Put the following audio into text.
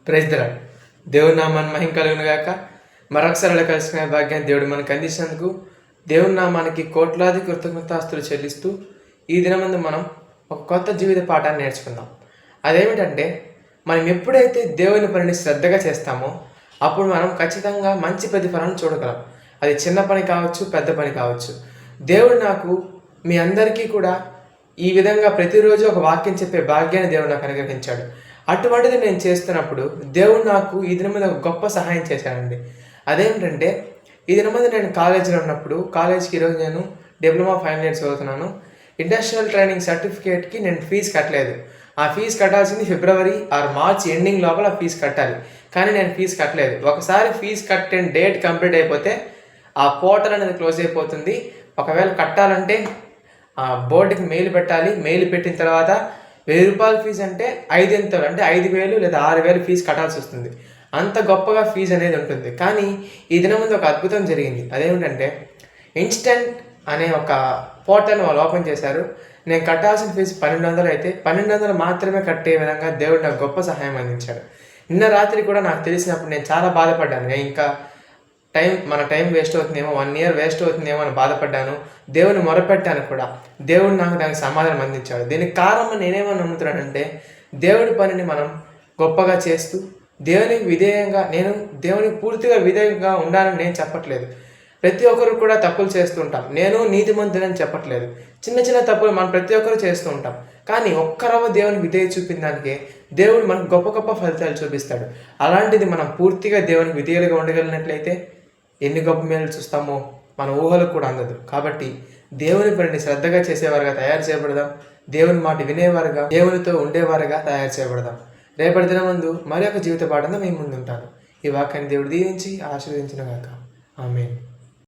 Praise the lord. దేవుని నామాన్ని మహిమ కలుగును గాక. మరొకసారి కలుసుకునే భాగ్యాన్ని దేవుడు మనకు అందించినందుకు దేవుని నామానికి కోట్లాది కృతజ్ఞతాస్తులు చెల్లిస్తూ ఈ దినమందు మనం ఒక కొత్త జీవిత పాఠాన్ని నేర్చుకుందాం. అదేమిటంటే, మనం ఎప్పుడైతే దేవుని పనిని శ్రద్ధగా చేస్తామో అప్పుడు మనం ఖచ్చితంగా మంచి ప్రతిఫలాన్ని చూడగలం. అది చిన్న పని కావచ్చు, పెద్ద పని కావచ్చు. దేవుడు నాకు మీ అందరికీ కూడా ఈ విధంగా ప్రతిరోజు ఒక వాక్యం చెప్పే భాగ్యాన్ని దేవుడు నాకు అనుగ్రహించాడు. అటువంటిది నేను చేస్తున్నప్పుడు దేవుడు నాకు ఈ దినం మీద ఒక గొప్ప సహాయం చేశానండి. అదేంటంటే, ఈ దినం మీద నేను కాలేజీలో ఉన్నప్పుడు, కాలేజీకి ఈరోజు నేను డిప్లొమా ఫైనల్ ఇయర్ చదువుతున్నాను. ఇండస్ట్రియల్ ట్రైనింగ్ సర్టిఫికేట్కి నేను ఫీజు కట్టలేదు. ఆ ఫీజు కట్టాల్సింది ఫిబ్రవరి ఆర్ మార్చ్ ఎండింగ్ లోపల ఫీజు కట్టాలి. కానీ నేను ఫీజు కట్టలేదు. ఒకసారి ఫీజు కట్టిన డేట్ కంప్లీట్ అయిపోతే ఆ పోర్టల్ అనేది క్లోజ్ అయిపోతుంది. ఒకవేళ కట్టాలంటే ఆ బోర్డుకి మెయిల్ పెట్టాలి. మెయిల్ పెట్టిన తర్వాత 1000 రూపాయల ఫీజు అంటే 5 అంటే 5,000 లేదా 6,000 ఫీజు కట్టాల్సి వస్తుంది. అంత గొప్పగా ఫీజు అనేది ఉంటుంది. కానీ ఈ దినం ముందు ఒక అద్భుతం జరిగింది. అదేమిటంటే, ఇన్స్టెంట్ అనే ఒక పోర్టల్ని వాళ్ళు ఓపెన్ చేశారు. నేను కట్టాల్సిన ఫీజు 1,200 అయితే 1,200 మాత్రమే కట్టే విధంగా దేవుడు నాకు గొప్ప సహాయం అందించాడు. నిన్న రాత్రి కూడా నాకు తెలిసినప్పుడు నేను చాలా బాధపడ్డాను. ఇంకా మన టైం వేస్ట్ అవుతుందేమో, 1 year వేస్ట్ అవుతుందేమో అని బాధపడ్డాను. దేవుని మొరపెట్టాను కూడా. దేవుడు నాకు దానికి సమాధానం అందించాడు. దీనికి కారణం నేనేమని నమ్ముతున్నానంటే, దేవుడి పనిని మనం గొప్పగా చేస్తూ దేవునికి విధేయంగా, నేను దేవునికి పూర్తిగా విధేయంగా ఉండాలని నేను చెప్పట్లేదు. ప్రతి ఒక్కరు కూడా తప్పులు చేస్తూ ఉంటాం. నేను నీతిమంతుడని చెప్పట్లేదు. చిన్న చిన్న తప్పులు మనం ప్రతి ఒక్కరు చేస్తూ ఉంటాం. కానీ ఒక్కరవ దేవునికి విధేయ చూపిన దానికే దేవుడు మనకు గొప్ప గొప్ప ఫలితాలు చూపిస్తాడు. అలాంటిది మనం పూర్తిగా దేవునికి విధేయులుగా ఉండగలిగినట్లయితే ఎన్ని గొప్ప మేలు చూస్తామో మన ఊహలకు కూడా అందదు. కాబట్టి దేవుని పనిని శ్రద్ధగా చేసేవారుగా తయారు చేయబడదాం. దేవుని మాట వినేవారుగా, దేవునితో ఉండేవారుగా తయారు చేయబడదాం. రేపటి దినం ముందు మరి ఒక జీవిత పాఠంతో మేము ముందుంటాను. ఈ వాక్యాన్ని దేవుడు దీవించి ఆశీర్వదించిన గాక. ఆమేన్.